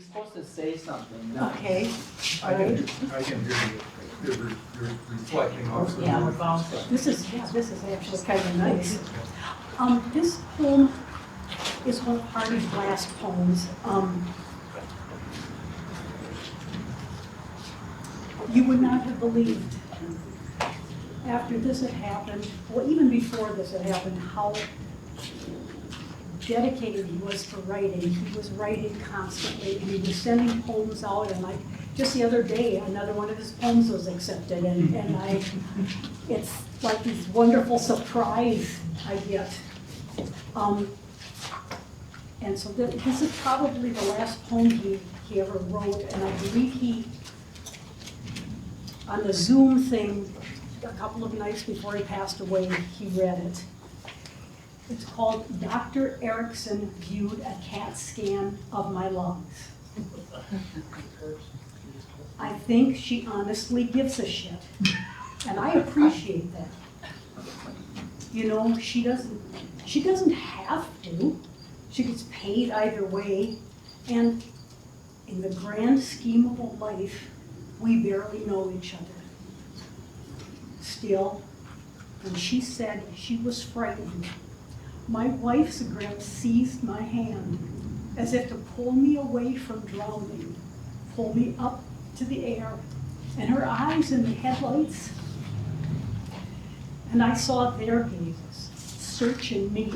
supposed to say something, not. Okay, all I right. can hear you. You're reflecting off the. Yeah, we're bouncing. This is actually kind of nice. This poem is one of Hardy's last poems. You would not have believed, after this had happened, well, even before this had happened, how dedicated he was to writing. He was writing constantly, and he was sending poems out, and like, just the other day, another one of his poems was accepted, and it's like this wonderful surprise I get. And so this is probably the last poem he ever wrote, and I believe he, on the Zoom thing, a couple of nights before he passed away, he read it. It's called Dr. Erickson Viewed a CAT Scan of My Lungs. I think she honestly gives a shit, and I appreciate that. You know, she doesn't have to. She gets paid either way, and in the grand scheme of life, we barely know each other. Still, when she said she was frightened, my wife's grip seized my hand as if to pull me away from drowning, pull me up to the air, and her eyes in the headlights, and I saw their gazes search and meet,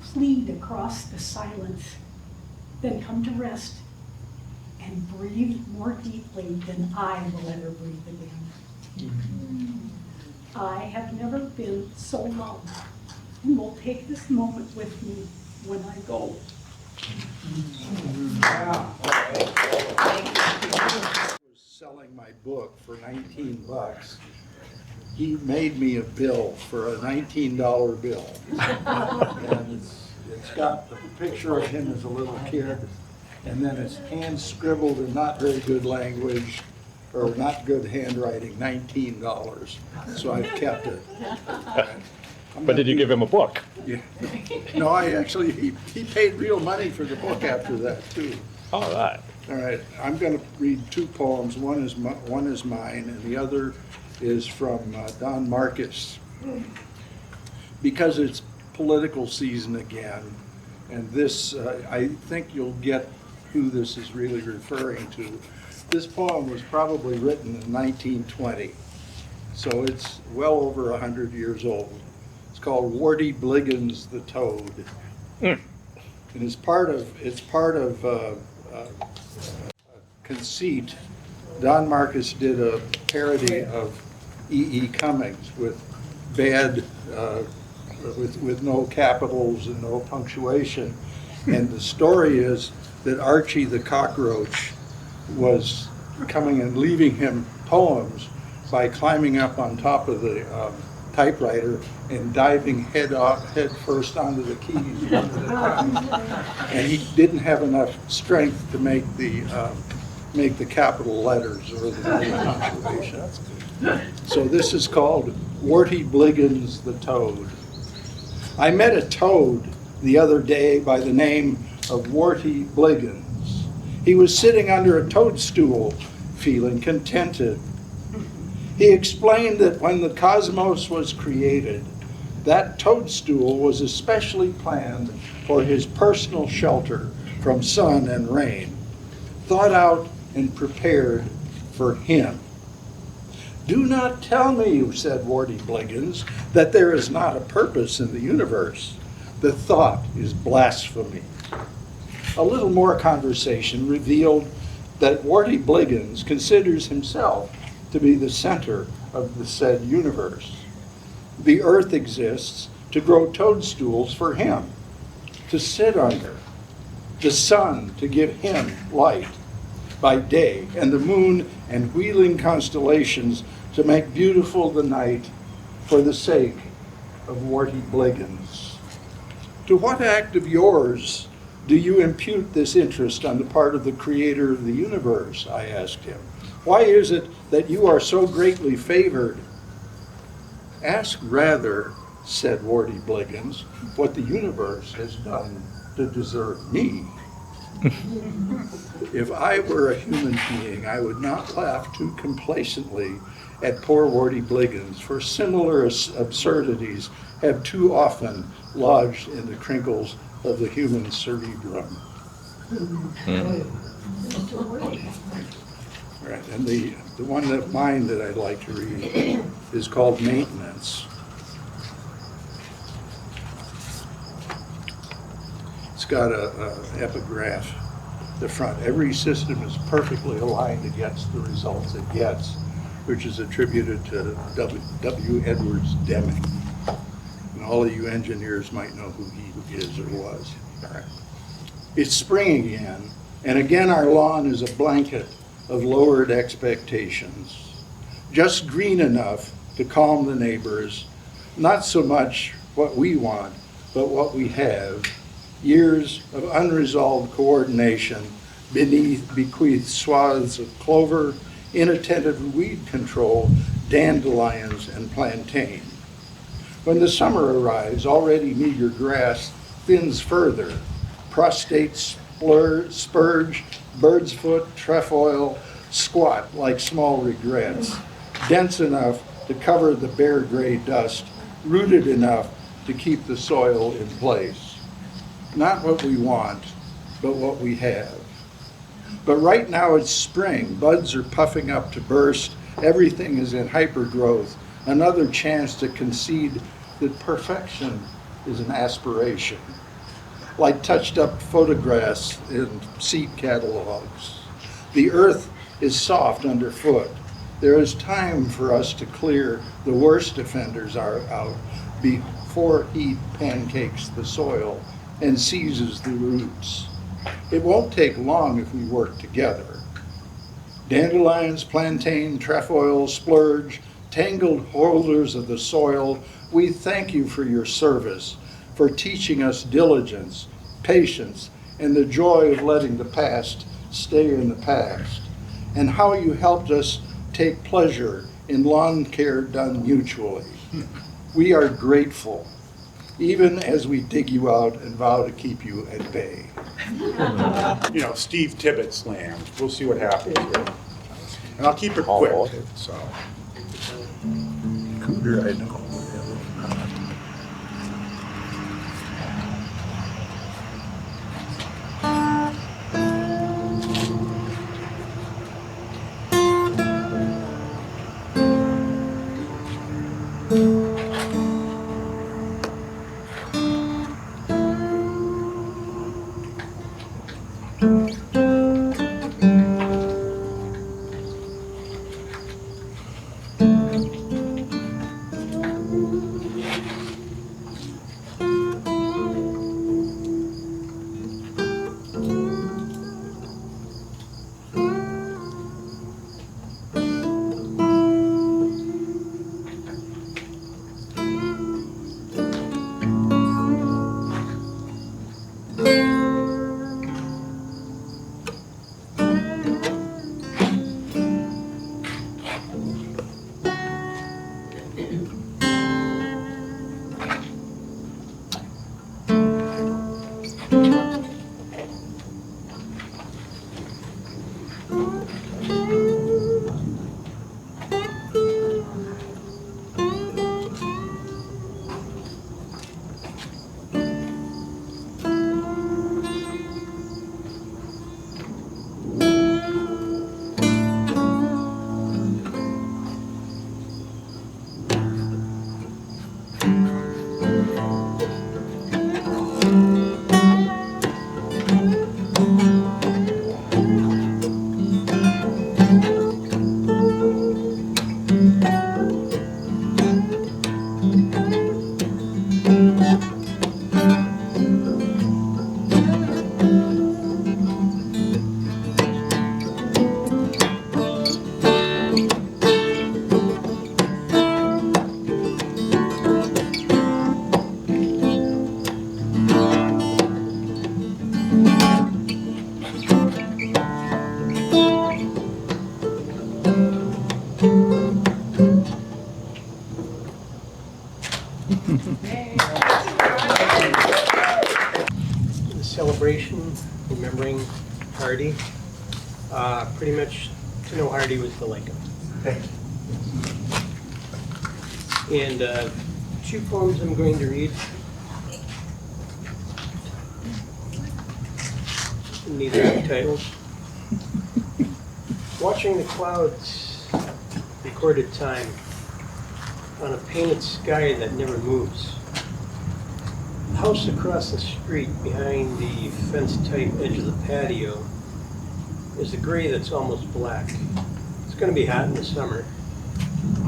plead across the silence, then come to rest and breathe more deeply than I will ever breathe again. I have never been so loved, and will take this moment with me when I go. I was selling my book for 19 bucks. He made me a bill for a $19 bill. And it's got the picture of him as a little kid, and then it's hand scribbled in not very good language, or not good handwriting, $19. So I've kept it. But did you give him a book? Yeah. No, he paid real money for the book after that too. All right. All right, I'm going to read two poems. One is mine, and the other is from Don Marcus. Because it's political season again, and this, I think you'll get who this is really referring to. This poem was probably written in 1920, so it's well over 100 years old. It's called Warty Bliggins the Toad. And it's part of Conceit. Don Marcus did a parody of E.E. Cummings with bad, with no capitals and no punctuation. And the story is that Archie the cockroach was coming and leaving him poems by climbing up on top of the typewriter and diving head first onto the keys. And he didn't have enough strength to make the capital letters or the punctuation. So this is called Warty Bliggins the Toad. I met a toad the other day by the name of Warty Bliggins. He was sitting under a toadstool, feeling contented. He explained that when the cosmos was created, that toadstool was especially planned for his personal shelter from sun and rain, thought out and prepared for him. Do not tell me, said Warty Bliggins, that there is not a purpose in the universe. The thought is blasphemy. A little more conversation revealed that Warty Bliggins considers himself to be the center of the said universe. The earth exists to grow toadstools for him, to sit under, the sun to give him light by day, and the moon and wheeling constellations to make beautiful the night for the sake of Warty Bliggins. To what act of yours do you impute this interest on the part of the creator of the universe? I asked him. Why is it that you are so greatly favored? Ask rather, said Warty Bliggins, what the universe has done to deserve me. If I were a human being, I would not laugh too complacently at poor Warty Bliggins, for similar absurdities have too often lodged in the crinkles of the human cerebrum. Right, and the one of mine that I'd like to read is called Maintenance. It's got a epigraph at the front. Every system is perfectly aligned against the results it gets, which is attributed to W. Edwards Deming. And all of you engineers might know who he is or was. It's spring again, and again our lawn is a blanket of lowered expectations. Just green enough to calm the neighbors, not so much what we want, but what we have. Years of unresolved coordination bequeath swaths of clover, inattentive weed control, dandelions, and plantain. When the summer arrives, already meager grass thins further. Prostate spurge, bird's foot, trefoil squat like small regrets, dense enough to cover the bare gray dust, rooted enough to keep the soil in place. Not what we want, but what we have. But right now it's spring, buds are puffing up to burst, everything is in hypergrowth, another chance to concede that perfection is an aspiration, like touched up photographs in seed catalogs. The earth is soft underfoot. There is time for us to clear the worst offenders are out before heat pancakes the soil and seizes the roots. It won't take long if we work together. Dandelions, plantain, trefoil, splurge, tangled holders of the soil, we thank you for your service, for teaching us diligence, patience, and the joy of letting the past stay in the past, and how you helped us take pleasure in lawn care done mutually. We are grateful, even as we dig you out and vow to keep you at bay. You know, Steve Tibbetts land. We'll see what happens here. And I'll keep it quick, so. Cooter, I know. Hardy. Pretty much to know Hardy was to like him. Thank you. And 2 poems I'm going to read. Neither have titles. Watching the clouds, recorded time on a painted sky that never moves. The house across the street behind the fence-type edge of the patio is a gray that's almost black. It's going to be hot in the summer.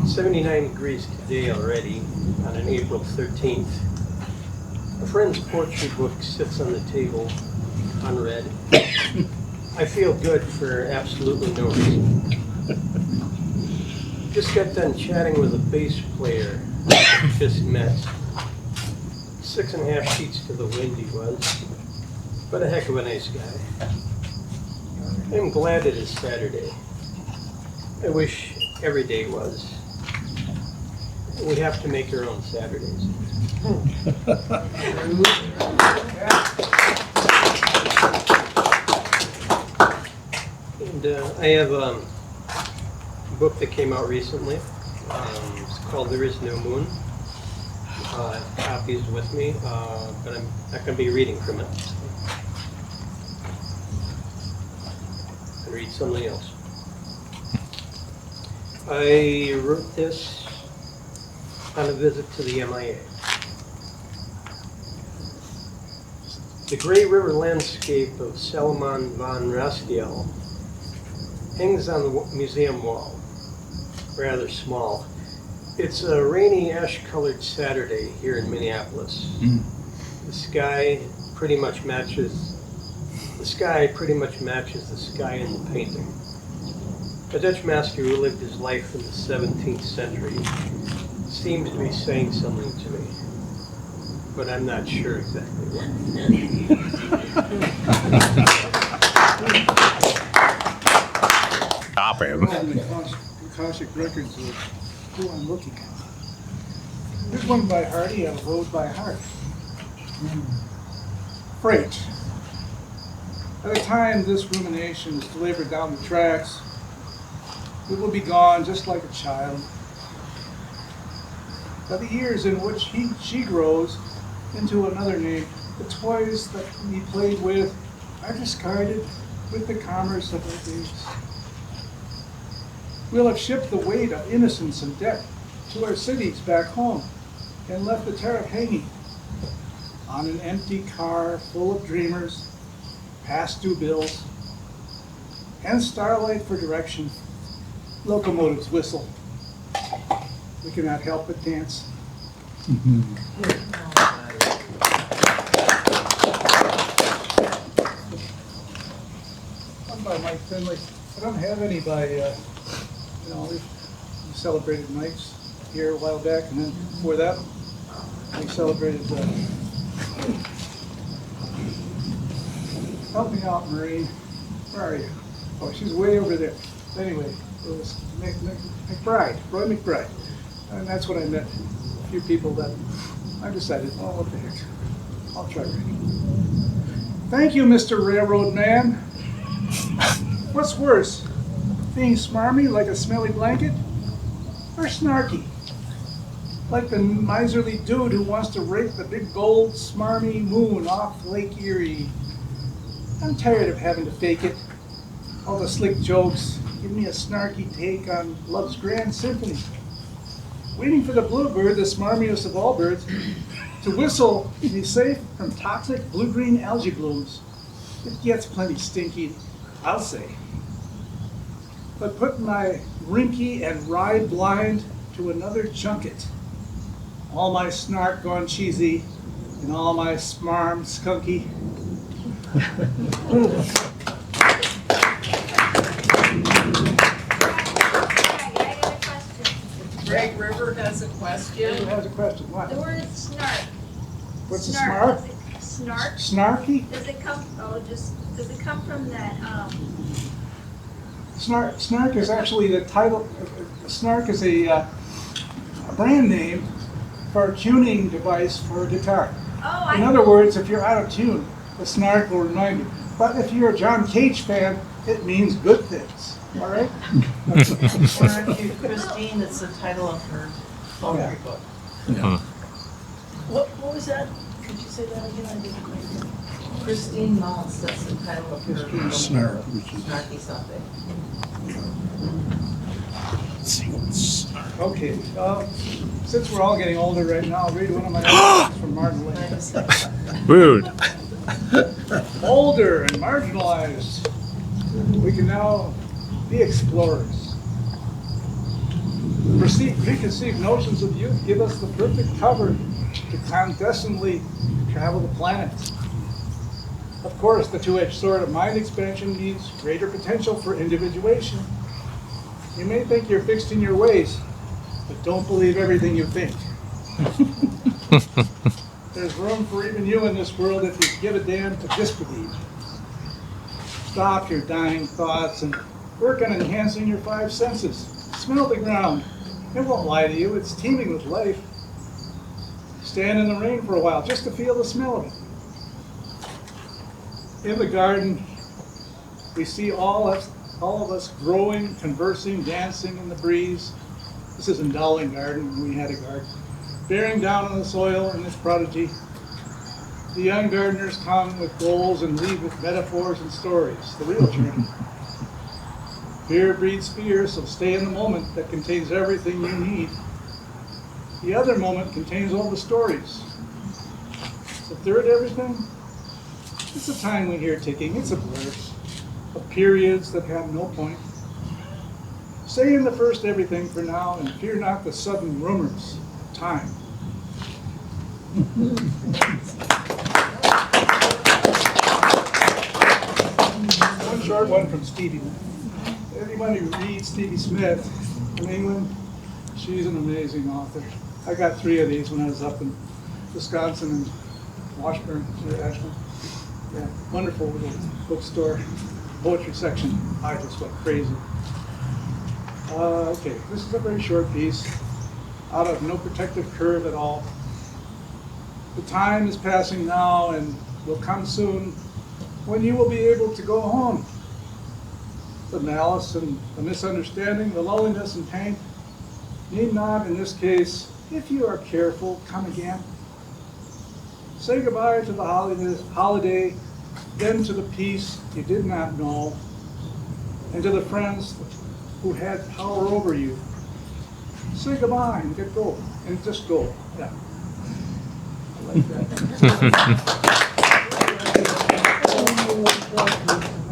79 degrees today already on an April 13th. A friend's poetry book sits on the table, unread. I feel good for absolutely no reason. Just got done chatting with a bass player I just met. 6.5 sheets to the wind he was, but a heck of a nice guy. I'm glad it is Saturday. I wish every day was. We have to make our own Saturdays. And I have a book that came out recently. It's called There Is No Moon. I have copies with me, but I'm not going to be reading from it. I'll read something else. I wrote this on a visit to the MIA. The gray river landscape of Salomon von Rastiel hangs on the museum wall, rather small. It's a rainy ash-colored Saturday here in Minneapolis. The sky pretty much matches the sky in the painting. A Dutch master who lived his life in the 17th century seems to be saying something to me, but I'm not sure exactly what. Stop him. The Akashic records of who I'm looking at. Here's one by Hardy, A Road by Heart. Freight. By the time this rumination is delivered down the tracks, it will be gone just like a child. By the years in which she grows into another name, the toys that we played with are discarded with the commerce of our days. We'll have shipped the weight of innocence and debt to our cities back home and left the tariff hanging on an empty car full of dreamers, past due bills, and starlight for direction. Locomotives whistle. We cannot help but dance. One by Mike Finley. I don't have any by, we celebrated Mike's here a while back, and then before that, we celebrated, help me out, Maureen. Where are you? Oh, she's way over there. Anyway, it was McBride, Roy McBride. And that's when I met a few people that I decided, oh, what the heck, I'll try reading. Thank you, Mr. Railroad Man. What's worse, being smarmy like a smelly blanket, or snarky, like the miserly dude who wants to rake the big gold smarmy moon off Lake Erie? I'm tired of having to fake it. All the slick jokes, give me a snarky take on love's grand symphony. Waiting for the bluebird, the smarmiest of all birds, to whistle me safe from toxic blue-green algae blooms. It gets plenty stinky, I'll say. But put my rinky and ride blind to another junket. All my snark gone cheesy, and all my smarm skunky. Greg River has a question. Who has a question? What? The word snark. What's a snark? Does it, snark? Snarky? Does it come? Does it come from that? Snark is actually the title. Snark is a brand name for a tuning device for a guitar. Oh, In other words, if you're out of tune, the snark will remind you. But if you're a John Cage fan, it means good things, all right? Christine, it's the title of her poetry book. What was that? Could you say that again? I didn't quite hear. Christine Maltz, that's the title of her book. Snark, which is- Snarky something. Okay, since we're all getting older right now, I'll read one of my poems from Martin Luther. Rude. Older and marginalized, we can now be explorers. Preconceived notions of youth give us the perfect cover to clandestinely travel the planet. Of course, the two-edged sword of mind expansion means greater potential for individuation. You may think you're fixed in your ways, but don't believe everything you think. There's room for even you in this world if you give a damn to disbelieve. Stop your dying thoughts and work on enhancing your five senses. Smell the ground. It won't lie to you, it's teeming with life. Stand in the rain for a while just to feel the smell of it. In the garden, we see all of us growing, conversing, dancing in the breeze. This is in Dowling Garden when we had a garden. Bearing down on the soil in this prodigy. The young gardeners come with goals and leave with metaphors and stories, the real journey. Fear breeds fear, so stay in the moment that contains everything you need. The other moment contains all the stories. The third everything? It's a time we hear ticking, it's a blur of periods that have no point. Stay in the first everything for now and fear not the sudden rumors of time. One short one from Stevie. Anyone who reads Stevie Smith from England, she's an amazing author. I got 3 of these when I was up in Wisconsin and Washburn, near Ashland. Yeah, wonderful little bookstore, poetry section. I just went crazy. Okay, this is a very short piece, out of no protective curve at all. The time is passing now and will come soon when you will be able to go home. The malice and the misunderstanding, the loneliness and pain need not, in this case, if you are careful, come again. Say goodbye to the holiday, then to the peace you did not know, and to the friends who had power over you. Say goodbye and get go, and just go. Yeah. I like that.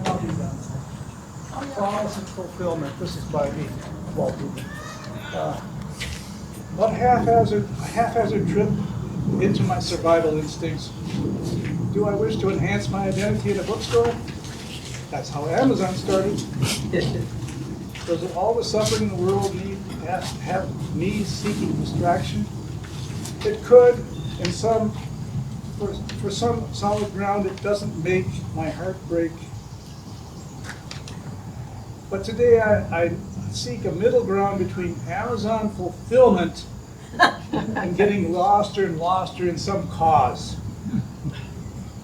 I'll be done. Promise and fulfillment. This is by me, Walt Whitman. What haphazard trip into my survival instincts. Do I wish to enhance my identity in a bookstore? That's how Amazon started. Does all the suffering in the world have me seeking distraction? It could, for some solid ground, it doesn't make my heart break. But today I seek a middle ground between Amazon fulfillment and getting loster and loster in some cause.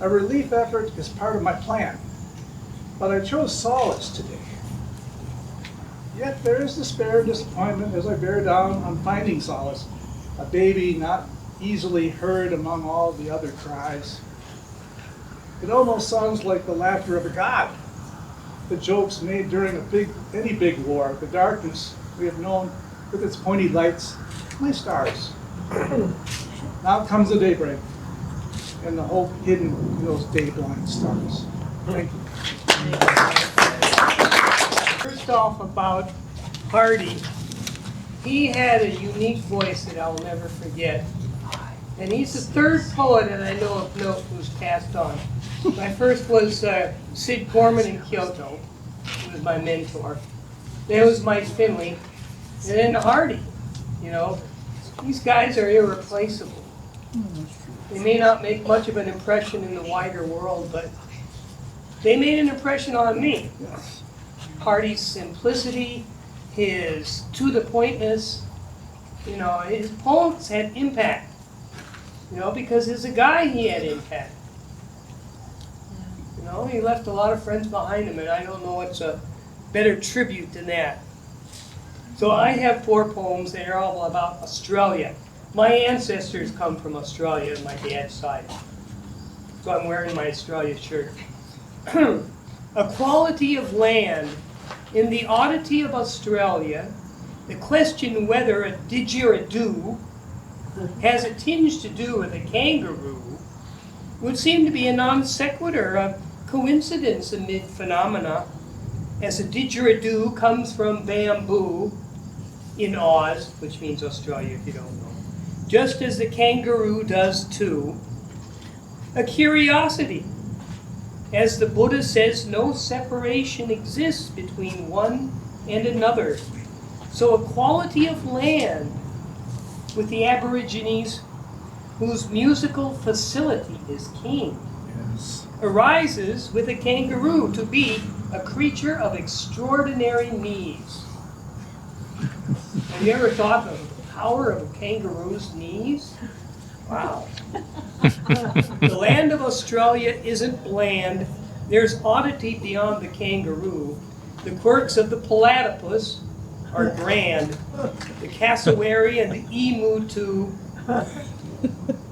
A relief effort is part of my plan, but I chose solace today. Yet there is despair and disappointment as I bear down on finding solace, a baby not easily heard among all the other cries. It almost sounds like the laughter of a god. The jokes made during any big war, the darkness we have known with its pointy lights, my stars. Now comes the daybreak, and the hope hidden in those day-blind stars. Thank you. First off, about Hardy. He had a unique voice that I'll never forget. And he's the third poet that I know of note who's passed on. My first was Sid Gorman in Kyoto, who was my mentor. Then it was Mike Finley, and then Hardy. You know, these guys are irreplaceable. They may not make much of an impression in the wider world, but they made an impression on me. Hardy's simplicity, his to-the-pointness, you know, his poems had impact. You know, because as a guy he had impact. No, he left a lot of friends behind him, and I don't know what's a better tribute than that. So I have 4 poems that are all about Australia. My ancestors come from Australia on my dad's side. So I'm wearing my Australia shirt. A quality of land. In the oddity of Australia, the question whether a didgeridoo has a tinge to do with a kangaroo would seem to be a non sequitur, a coincidence amid phenomena, as a didgeridoo comes from bamboo in Oz, which means Australia if you don't know, just as the kangaroo does too. A curiosity. As the Buddha says, no separation exists between one and another. So a quality of land with the Aborigines, whose musical facility is king, arises with a kangaroo to be a creature of extraordinary knees. Have you ever thought of the power of a kangaroo's knees? Wow. The land of Australia isn't bland. There's oddity beyond the kangaroo. The quirks of the platypus are grand. The cassowary and the emu too.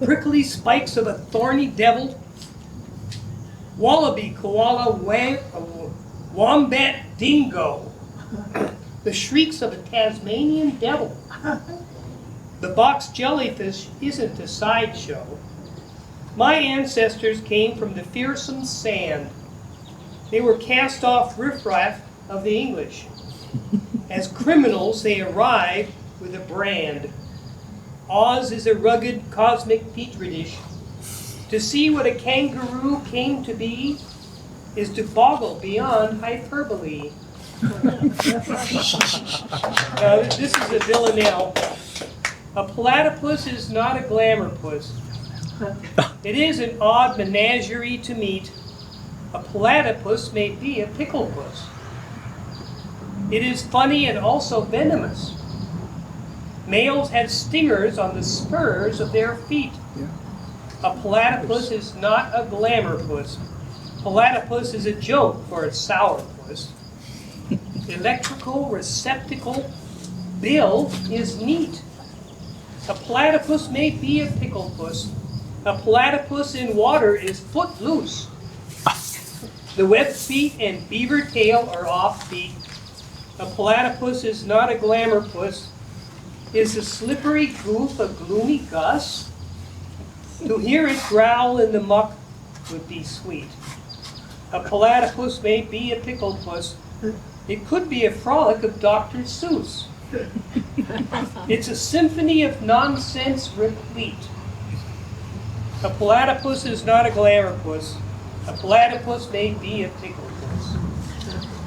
Prickly spikes of a thorny devil. Wallaby, koala, wombat, dingo. The shrieks of a Tasmanian devil. The box jellyfish isn't a sideshow. My ancestors came from the fearsome sand. They were cast off riffraff of the English. As criminals, they arrived with a brand. Oz is a rugged cosmic petri dish. To see what a kangaroo came to be is to boggle beyond hyperbole. Now, this is a villanelle. A platypus is not a glamour puss. It is an odd menagerie to meet. A platypus may be a pickle puss. It is funny and also venomous. Males have stingers on the spurs of their feet. A platypus is not a glamour puss. Platypus is a joke for a sourpuss. Electrical receptacle bill is neat. A platypus may be a pickle puss. A platypus in water is footloose. The web feet and beaver tail are off beat. A platypus is not a glamour puss. Is a slippery goof a gloomy Gus? To hear it growl in the muck would be sweet. A platypus may be a pickle puss. It could be a frolic of Dr. Seuss. It's a symphony of nonsense replete. A platypus is not a glamour puss. A platypus may be a pickle puss.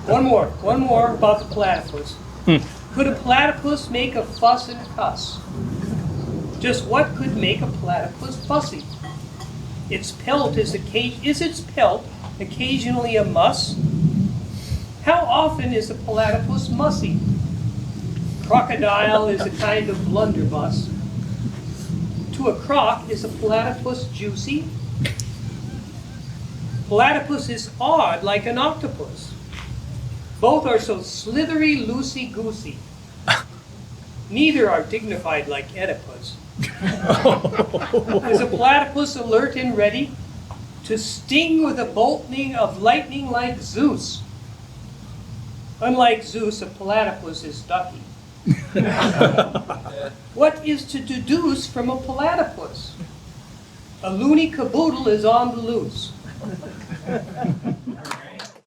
One more about the platypus. Could a platypus make a fuss and cuss? Just what could make a platypus fussy? Its pelt is its pelt occasionally a muss? How often is a platypus mussy? Crocodile is a kind of blunderbuss. To a croc, is a platypus juicy? Platypus is odd like an octopus. Both are so slithery, loosey-goosey. Neither are dignified like Oedipus. Is a platypus alert and ready to sting with a bolting of lightning like Zeus? Unlike Zeus, a platypus is ducky. What is to deduce from a platypus? A loony caboodle is on the loose.